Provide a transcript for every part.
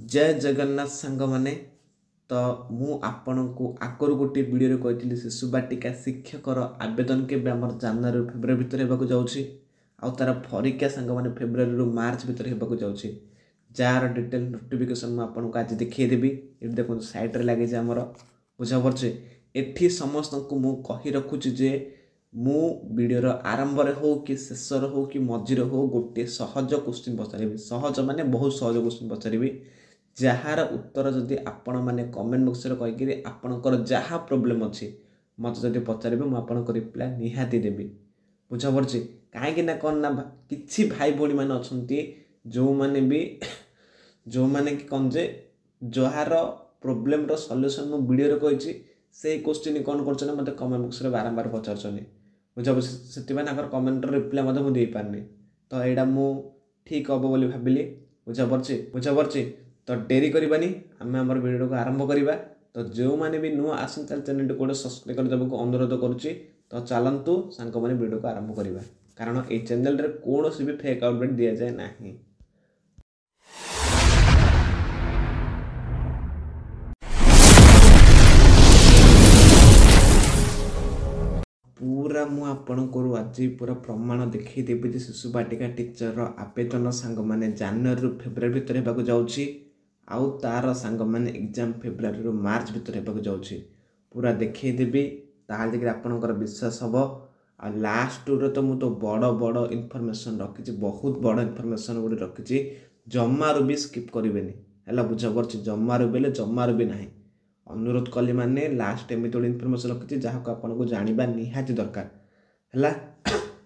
जय जगन्नाथ सांग माने तो मु आपण को आगर गोटे वीडियो कही शिशु बाटिका शिक्षकर आवेदन के जनवरी फेब्रुआरी भितर होगा जाऊँगी आउ तार परीक्षा सांग मैंने फेब्रुआरी रु मार्च भितर होगा जाऊँगी जार डिटेल नोटिफिकेशन मुझे आज देखीदेवी ये देखो सैट्रे लगे आमर बुझा पड़े एठी समस्त को मु कही रखुची जे मु वीडियोर आरंभ हो कि शेष हो कि मझीर हो गोटे सहज क्वेश्चन पचारि सहज माने बहुत सहज क्वेश्चन पचारि जार उत्तर जदि आपण मैंने कमेंट बॉक्स रे कहीकि आपणकर जहाँ प्रोब्लेम अच्छी मत जदि पचारे मुझे रिप्लाय निहाती देवी बुझा पड़े कहीं कौन ना कि भाई भाई मैंने अच्छा जो मैंने भी जो मैंने कि कौन जे जार प्रोब्लेम रो सॉल्यूशन मु वीडियो कही से क्वेश्चन कौन कर मत कमेंट बॉक्स रे बारंबार पचार बुझा से कमेंट रिप्लाय मुझे पारनी तो यहाँ मु ठीक हम बोली भाविली बुझा पड़े तो डेरी करबानी आम आम वीडियो को आरंभ करवा तो जो मैंने भी नुआ आसन चैनल को सब्सक्राइब करदेव अनुरोध करुच्ची तो चलतु सांग मैंने वीडियो को आरंभ करवा कारण ये चैनल रे कौन भी फेक अपडेट दि जाए ना पूरा मु आपण को आज पूरा प्रमाण देखीदेवी शिशु बाटिका टीचर आवेदन सांग मैंने जनवरी रु फेब्रुआरी भितर होगा जाऊँगी आउ तार सांग मैंने एग्जाम फेब्रुआरी रु मार्च भितर होगा जाऊँगी पूरा देखीदेवी ताकि आपंकर विश्वास हम आ लास्ट रे तो मुझे बड़ बड़ इनफॉरमेशन रखी बहुत बड़ इनफॉरमेशन गोटे रखी जमारू भी स्किप करेंगे है बुझा पड़े जमारू बेले जमारू भी ना अनुरोध कली माने लास्ट एमती गोटे इनफॉरमेशन रखी जहाँ को आपको जानवा निहाती दरकार है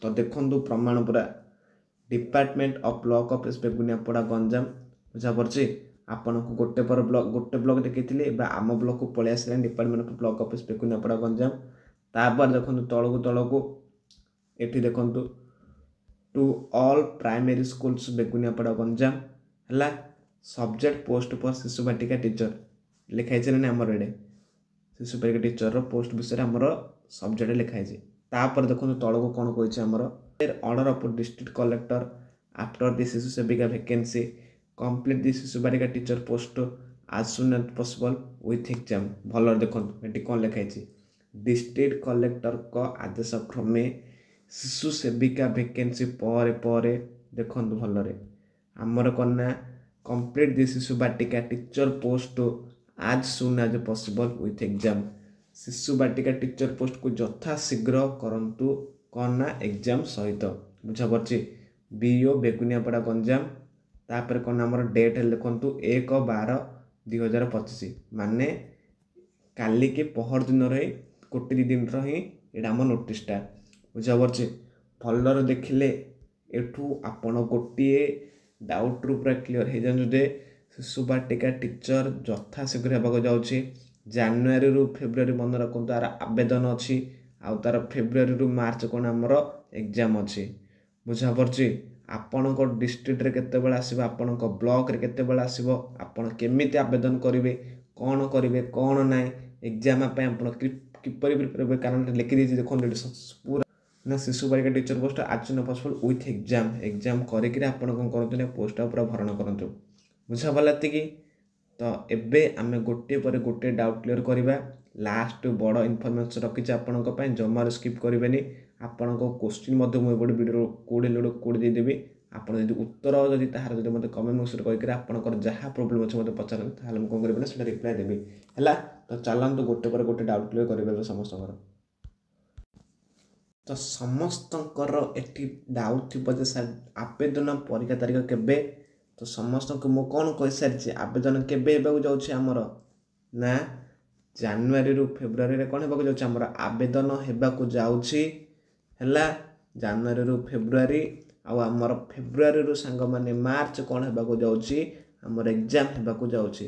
तो देखो प्रमाण पूरा department of block office Beguniapada Ganjam बुझा पड़े आपन को गोटे ब्लॉक देखी आम ब्लॉक को पलि आस department of block office Beguniapada Ganjam तापर देखो तलू ये देखु to all primary schools Beguniapada Ganjam है सब्जेक्ट पोस्ट फॉर शिशु बाटिका टीचर लिखाई ना आमर एडे शिशु बाटिका टीचर पोस्ट विषय आमर सब्जेक्ट लिखाई तापर देखो तल को कौन कही आमर order of district collector after the शिशु सेविका वैकेंसी कंप्लीट द शिशु Batika teacher post as soon as possible with exam भल देखो ये कौन लिखाई डिस्ट्रिक्ट कलेक्टर को आदेश क्रमे शिशु सेविका वैकेंसी पर देखो भल आमर कन्या कंप्लीट द शिशु Batika teacher post as soon as possible with exam Shishu Batika teacher post को यथा शीघ्र करंतु कौन ना एग्जाम सहित बुझा पड़े बीओ बेगुनियापड़ा गंजाम तापर कौन आमर डेट लिखु 1/12/2025 माने काली के पहर दिन रही कोटी दिन रही यहाँ आम नोटिसटा बुझा पड़े भलर देखिले एठू आपण गोटे डाउट रू पूरा क्लीयर हो जाऊँ जे शिशु बाटिका टीचर यथा शीघ्र होगा जाऊँगी जनवरी रु फेब्रुआरी मन रखु तार आवेदन अच्छी आउ तार फेब्रुआरी रु मार्च कौन आमर एग्जाम अच्छी बुझा पड़े आपण डिस्ट्रिक्ट रे केते बेला आसीबो आपण ब्लॉक रे केते बेला आसीबो आपण केमिति आवेदन करिवे कौन ना एग्जाम पे आपण किपरि प्रिपेयर होबे कारण लिखि दी देखो पूरा ना शिशु बालिका टीचर पोस्ट आज न पॉसिबल विथ एग्जाम करके आपण कौन करते ना पोस्ट पूरा भरण करूँ बुझा पड़ा कि तो एबे आमे गोटे पर गोटे डाउट क्लियर करवा लास्ट बड़ इनफॉरमेशन रखी आपण जमार स्किप करेंगे आपण क्वेश्चन मुझे वीडियो कोड देदेवी आपड़ जब उत्तर जदि तार जब मतलब कमेंट बॉक्स कहीकि आपंकर जहाँ प्रोब्लेम अच्छे मतलब पचारते कौन करेंगे ना रिप्लाय देवी है तो चलतु गोटे पर गोटे डाउट क्लियर करेंगे समस्त तो समस्त एटी डाउट थी जे सर आवेदन परीक्षा तारीख केबे तो समस्त को मु कौन कही सारी आवेदन केबे जाऊँगी आमर ना जनवरी रु फेब्रुआरी रे कौन होगा जाऊँगी आमर आवेदन होगा जाऊँगी है जनवरी रु फेब्रुआरी आमर फेब्रुआरी रु सांग माने मार्च कौन होगा जाऊँगी आमर एग्जाम होगा जाऊँगी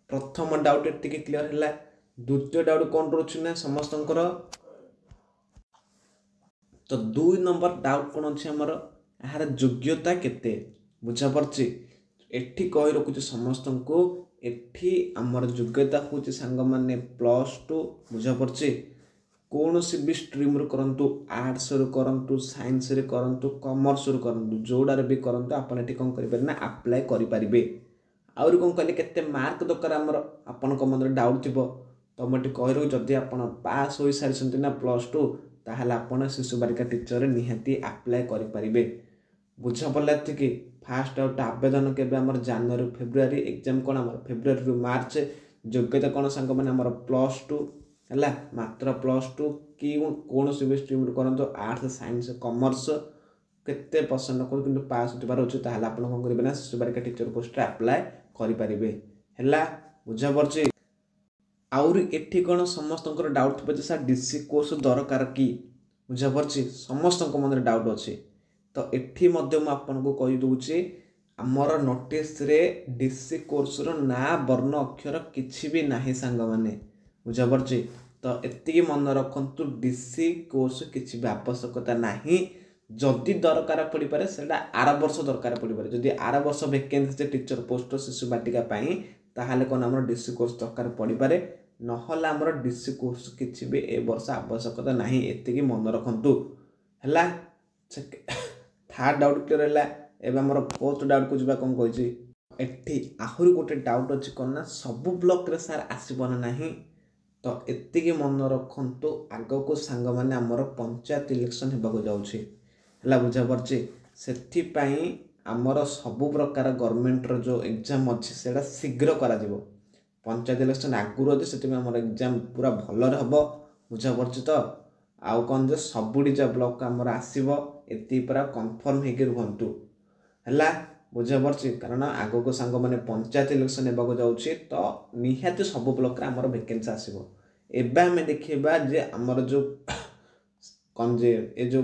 प्रथम डाउट ये क्लीयर है द्वितीय डाउट कौन रोचे ना समस्त तो 2 नंबर डाउट कौन अच्छे आमर यार योग्यता केते बुझा पड़े एठी कही रखुचे समस्त को एठी आमर योग्यता हूँ सांग माने +2 बुझा पड़े कौन सी भी स्ट्रीम रू करंतु आर्ट्स रू करंतु साइंस रे करंतु कॉमर्स रू करंतु जोड़ार भी करंतु आपण एठी कौन करि पारे ना अप्लाई करि पारिबे आउरी कौन कहले केते मार्क दरकार आमर आपनक मन डाउट थिबो तो मैं कहि जदि आपण पास हो सारी ना +2 ताहले आपण शिशु बालिका टीचर निहाती अप्लाई करि परिबे। बुझ पड़ला कि फास्ट आउट आवेदन केबे हमर जनवरी फेब्रुआरी एग्जाम कोन हमर फेब्रुआरी रु मार्च योग्यता कोन संग माने हमर +2 हला मात्र +2 कि कोन से स्ट्रीम करंतो आर्ट्स साइंस कॉमर्स केते पसंद को किंतु पास होतिबार अछि ताहले आपण कोन करिबे ना शिशु बालिका टीचर पोस्ट अप्लाई करि परिबे। हला बुझा परछि आउरी एठी कोन समस्त डाउट थिबे सर डीसी कोर्स दरकार कि बुझा परछि समस्त मन डाउट अछि तो एठी मध्य म आपन को कहि दोछि हमर नोटिस रे डीसी कोर्स रो ना वर्ण अक्षर किछि भी नाही संग माने बुझा परछि तो एतिकी मन रखंतु डीसी कोर्स किछि भी आवश्यकता नाही जदि दरकार पड़ी पारे सेटा आर वर्ष दरकार पड़ी पारे जदि आर वर्ष वैकेंसी टीचर पोस्ट शिशु बाटिका पाई ताहाले कोन हमर डीसी कोर्स दरकार पड़ी पारे नहला हमर डीसी कोर्स किछि भी ए वर्ष आवश्यकता नाही एतिकी मन रखंतु हला। थर्ड डाउट क्लियर हला एबे हमर फोर्थ डाउट को जिबा कोन कहिछि एठी आहुरी गोटे डाउट अछि कोन ना सब ब्लॉक रे सर आसीबन नाही तो एतिकी मन रखंतु आगो को सांग माने हमर पंचायत इलेक्शन हेबा को जाउछि हला बुझा परछि सेथि पई हमर सब प्रकार गवर्नमेंट रो जो एग्जाम अछि सेडा शीघ्र करा दिबो पंचायत इलेक्शन आगुर अछि सेति में हमर एग्जाम पूरा भलो रे हबो बुझा परछि तो आउ कोन जे सबुडी जा ब्लॉक हमर आसीबो एति पूरा कंफर्म हे के रहंतु हला बुझा परछि कारण आगो को सांग माने पंचायत इलेक्शन हेबा को जाउछि तो निहाती सब ब्लॉक रे हमर वैकेंसी आसीबो एबा हमें देखिबा जे हमर जो कोन जे ए जो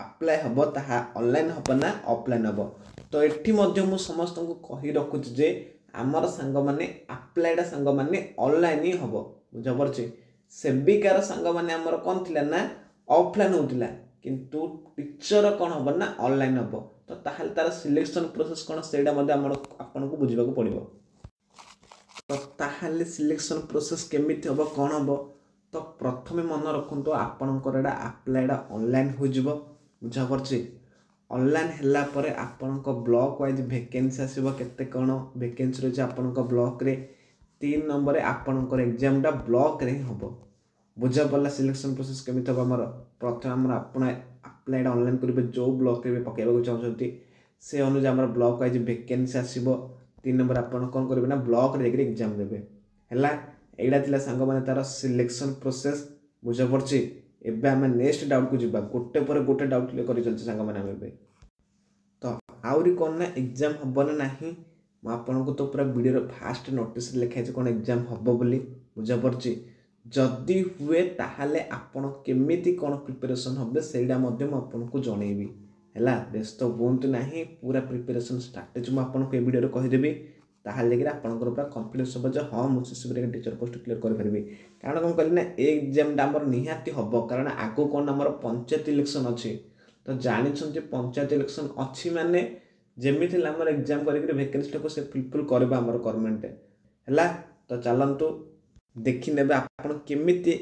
अप्लाई हबो ताहा ऑनलाइन हबो ना ऑफलाइन हबो तो एठी मध्य मु समस्त को कहि रखुछि जे हमर संग माने अप्लाइड संग माने ऑनलाइन ही हबो बुझा परछि सेबिकार संग माने हमर कोन थिला ना ऑफलाइन होतिला किंतु टीचर कोन हबो ना ऑनलाइन हबो तो ताहाल तार सिलेक्शन प्रोसेस कोन सेडा मध्ये हमर आपन को बुझिबा को पड़िबो तो ताहाले सिलेक्शन प्रोसेस केमिति हबो कोन हबो तो प्रथमे मन रखंतो आपन कोरेडा अप्लाइड ऑनलाइन हो जिवो बुझा परछि ऑनलाइन हला परे आपन को ब्लॉक वाइज वैकेंसी आसीबो केते कोन वैकेंसी रछि आपन को ब्लॉक रे 3 नंबर रे आपन को एग्जाम डा ब्लॉक रे हबो बुझा पड़ला सिलेक्शन प्रोसेस केमिति हबो हमर प्रथमे हमर आपन अप्लाइड ऑनलाइन करिबे जो ब्लॉक रे पकेबा को चाहछथि से अनुसार हमर ब्लॉक वाइज वैकेंसी आसीबो 3 नंबर आपन कोन करिबे ना ब्लॉक रे एग्जाम देबे हला एडा थिला संग माने तार सिलेक्शन प्रोसेस बुझा परछि एबे हम नेक्स्ट डाउट को जिबा गोटे पर गोटे डाउट क्लियर करि चलछ संग माने एबे तो आउरी कोन ना एग्जाम हबो ना नाही म आपन को तो पूरा वीडियो रे फास्ट नोटिस लिखाइ छै कोन एग्जाम हबो बोली बुझा परछि जदि हुए ताहाले आपन केमिति कोन प्रिपरेशन हबे सेडा मध्ये म आपन को जणैबी हला व्यस्त होंतु नाही पूरा प्रिपरेशन स्ट्रेटजी म आपन को ए वीडियो रे कहि देबी ताहाले कि आपन को पूरा कॉन्फिडेंस हो जे हां मु शिशु बालिका टीचर पोस्ट क्लियर कर परबी कारण कोन कहली ना ए एग्जाम डा हमर निहाती हबो कारण आगो कोन हमर पंचायत इलेक्शन अछि तो जानि छन जे पंचायत इलेक्शन अछि माने जेमिति हमर एग्जाम करि के वैकेंसी को से फुलफिल करबा हमर गवर्नमेंट हला तो चलंतु देखि नेबे आपन केमिति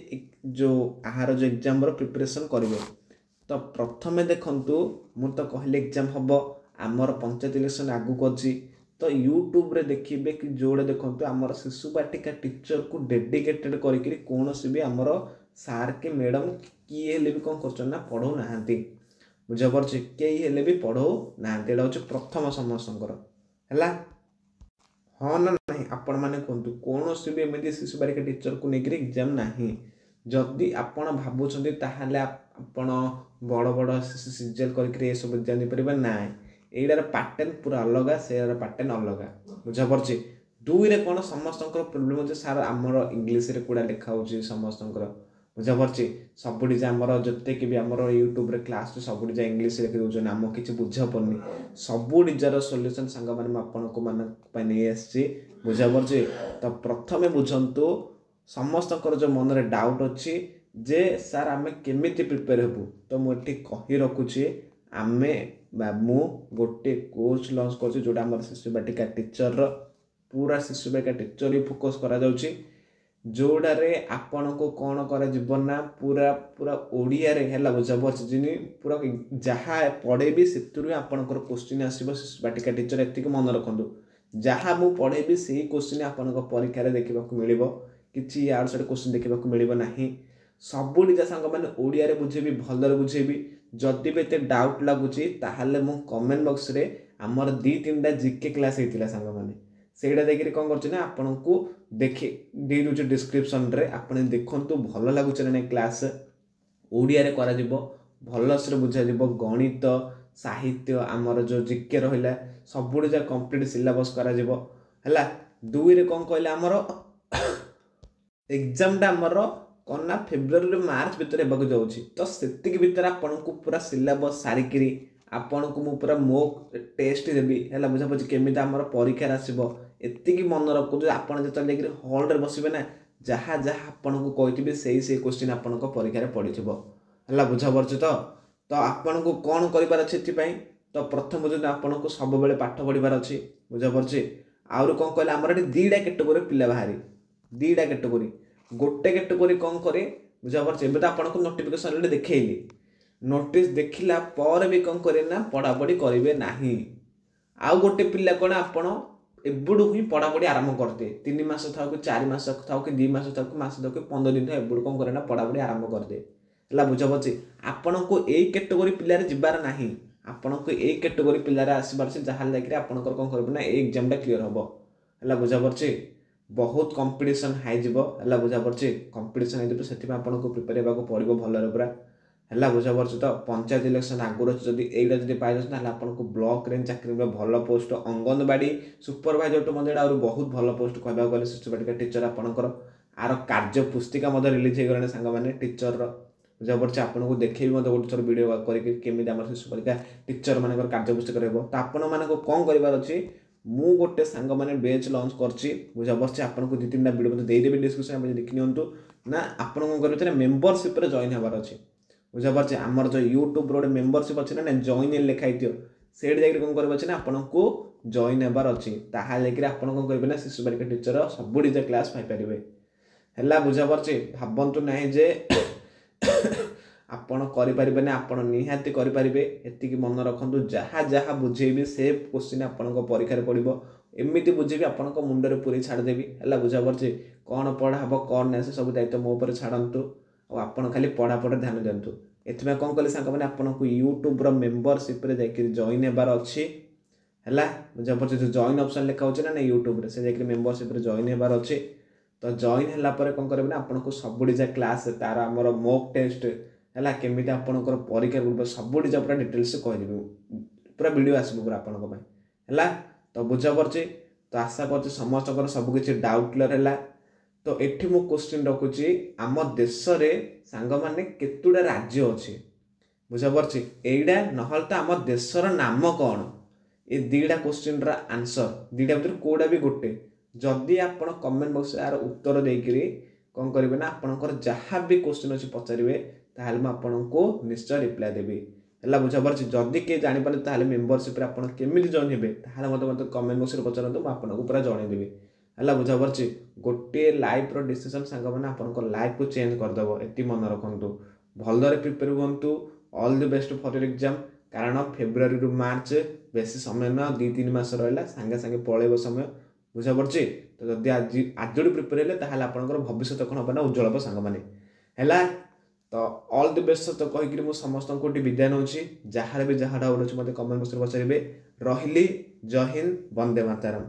जो आहार जो एग्जाम रो प्रिपरेशन करिवे तो प्रथमे देखंतु मु तो कहले एग्जाम हबो हमर पंचायत इलेक्शन आगु को अछि तो यूट्यूब रे देखिबे कि जोड़े देखंतु हमर शिशु बाटिका टीचर को डेडिकेटेड करि कि कोनोसी भी हमर सार के मैडम की हेले भी कोन करछन ना पढौ नाहंती बुझा परछि केही हेले भी पढौ नाहंती एडा होछ प्रथम समस्यंकर हला हां ना नहीं आपण माने कोंतु कोनोसी भी एमिति शिशु बालिका टीचर को नेकरी एग्जाम नाही जदि आपण भाबुछन्ती ताहाले आपण बड़ बड़ सीजीएल करि ए सब एग्जाम दे परबा नाय एडार पैटर्न पूरा अलग से पैटर्न अलग बुझा परछि दुई रे कोन समस्तंकर प्रॉब्लम होचे सर हमर इंग्लिश रे कोडा लिखा होची समस्तंकर बुझा परछि सबुडी जे हमर जत्ते कि भी हमर YouTube रे क्लास रे सबुडी जे इंग्लिश लिखि दोजन हम किछि बुझा पड़नी सबुडी जर सॉल्यूशन संग माने आपन को मान पय नै आछि बुझा परछि तो प्रथमे बुझंतु समस्तंकर जो मन रे डाउट अछि जे सर हमें केमिति प्रिपेयर हेबु तो मु एठी कहि रखुछि आमे मु गोटे कोर्स लॉन्च करछि जोडा हमर शिशु बाटिका टीचर रो पूरा शिशु बाटिका टीचर ही फोकस करा जाउछि जोडा रे आपन को कोन करा जीवन ना पूरा पूरा ओडिया रे हैला बुझा परछि जिनी पूरा जहा पढेबी सेतुरु आपन को क्वेश्चन आसीबो शिशु बाटिका टीचर एतिक मन रखंदु जहाँ मु पढ़ेबी से क्वेश्चन आपनको परीक्षा देखा मिल कि आड़ साइड क्वेश्चन देखा मिल ना सबुटा सांग मैंने ओडिया बुझेबी भलरे बुझेबी जदि भी एत डाउट लगुच मु कमेंट बॉक्स रे आमर 2-3टा जीके क्लास होता सांग मैंने सेटा देखिए कौन कर आपन को देखी दे दूचे डिस्क्रिप्शन रे आपन देखंतु भल लगुच ना क्लास ओडिया रे करा जिवो भलसे बुझा जिवो गणित साहित्य आमर जो जीके रहिला सबुटा कंप्लीट सिलेबस करा जिवो हला दुई रे कौन कहले आमर एग्जाम टा आमर कौन ना फेब्रुआरी मार्च भितर होगा जाऊँगी तो से भितर आपन को पूरा सिलेबस सारिकी आपन को मु पूरा मोक टेस्ट देवी है बुझा बुझी केमी आम परीक्षा आसो एति मन रखु आप जो हल रे बसबे ना जहाँ जहाँ आपन को कही से क्वेश्चन आपन परीक्षा पड़ी है बुझा पड़े तो आपन को कौन कर तो प्रथम जो आपन को सब बेले पाठ पढ़ार अच्छी बुझा पड़े आउर कौन कहले आमर ये 2टा कैटेगोरी पिला बाहरी 2टा कैटेगोरी गोटे कैटेगोरी कौन करे बुझा पड़े तो आपको नोटिफिकेशन देखली नोटिस देखला पर भी कौन करे ना पढ़ापढ़ी करेंगे ना आउ गोटे पिला कौन आपण एबुडू ही पढ़ापढ़ी आरंभ करते 3 मास था कि 4 मास था कि 2 मास था कि मास था कि 15 दिन था एबुडू कौन करे ना पढ़ापढ़ी आरंभ करते है बुझा पड़े आपण को यही कैटेगोरी पिलार जबार ना आपण को यही कैटेगोरी पिलार आसबार से जहाँ लगे आपंकर कौन करेंगे ना एग्जाम क्लीयर हम है बुझा पड़े बहुत कंपटीशन हाई जीव है बुझा पड़े कंपटीशन हो से आपको प्रिपेयर होगा पड़ो भलरे पूरा है बुझा पड़े तो पंचायत इलेक्शन आगुरी जब यहीटा जब पाई आपको ब्लॉक रे चाकरी भल पोस्ट अंगनवाड़ी सुपरभाइजर टू मध्य बहुत भल पोस्ट कहवा गले शिशु बाटिका टीचर आपंकर आर कार्य पुस्तिका रिलीज हो गला सांग मैंने टीचर बुझा पड़े आपको देखेबी गोटे थर वीडियो करमी आम शिशु बाटिका टीचर मान कार्य पुस्तिका रहा तो आपण मानक कौन करार अच्छी मु गोटे सांग मैंने बेच लॉन्च करछि बुझा पड़े आपको 2-3टा वीडियो मत देदेवी डिस्क्रिप्शन आप देखी नियंतु ना आपन कौन करेंगे मेम्बरशिप जॉइन होबार अच्छे बुझा पड़े आमर जो यूट्यूब रोड मेम्बरशिप अच्छे ना जॉइन लिखाई से कौन कर आपको जॉइन होबार अच्छी ताकि आप कौन करेंगे ना शिशु बालिका टीचर सबुटा क्लास पाइपर है बुझा पड़े भावतु ना जे आपण करें आपण निहाती करेंगे एति मन रखु जहाँ जहाँ बुझेबी से क्वेश्चन आपको परीक्षा पड़ो एमती बुझेबी आपण मुंडे पूरी छाड़देवी है बुझा पड़े कौन पढ़ा हम कौन ना से सब दायित्व मो पर छाड़तु और खाली पढ़ापढ़ ध्यान दिंतु एथि कौन कले सांग मैंने आपको यूट्यूब मेम्बरशिप जॉइन होबार अच्छी है बुझा पड़े जो जॉइन ऑप्शन लिखा हो ना यूट्यूब से मेम्बरशिप जॉइन होबार अच्छे तो जॉइन है कौन करेंगे आपको सबुटा क्लास तार आमर मॉक टेस्ट है केमी आपंकर परीक्षा गुड सबुटा पूरा डिटेल्स कहदेवी पूरा वीडियो आसो पूरा आपण है तो बुझा पड़े तो आशा कर समस्त सबकि डाउट क्लियर है तो एठी मु क्वेश्चन रखुची आम देश रे सांग माने केतुडा राज्य अच्छे बुझा पड़े एटा नहल तो आम देशर नाम कौन ये 2टा क्वेश्चन आंसर 2टा भर कोड़ा भी गोटे जदि आप कमेंट बॉक्स यार उत्तर देकरी कौन करेंगे ना आपंकर जहाँ भी क्वेश्चन अच्छे पचारे ताहले मैं आपको निश्चय रिप्लाई देवी है बुझा पड़े जदि किए जापारे मेम्बरशिप केमी जॉइन हे मतलब कमेंट बॉक्स में पचारत मुझे आपको पूरा जनईदेवी है बुझा पड़े गोटे लाइफ डिसीजन सांग मैंने आपंकर लाइफ को चेंज करदेव ये मन रखु भलरे प्रिपेयर हूँ all the best for your exam कारण फेब्रुआरी रु मार्च बेसी समय न 2-3 मास रहा सांगे सांगे पलैब समय बुझा पड़े तो जदि आज प्रिपेयर है आपंकर भविष्य कौन हम ना उज्जवल सांग मैंने है तो ऑल द बेस्ट तो कहीकि मुझे समस्त को विदाय नौ जहाँ भी जहाँ डाउट अच्छे मतलब कमेंट बॉक्स में पचारे रही जय हिंद वंदे मातरम।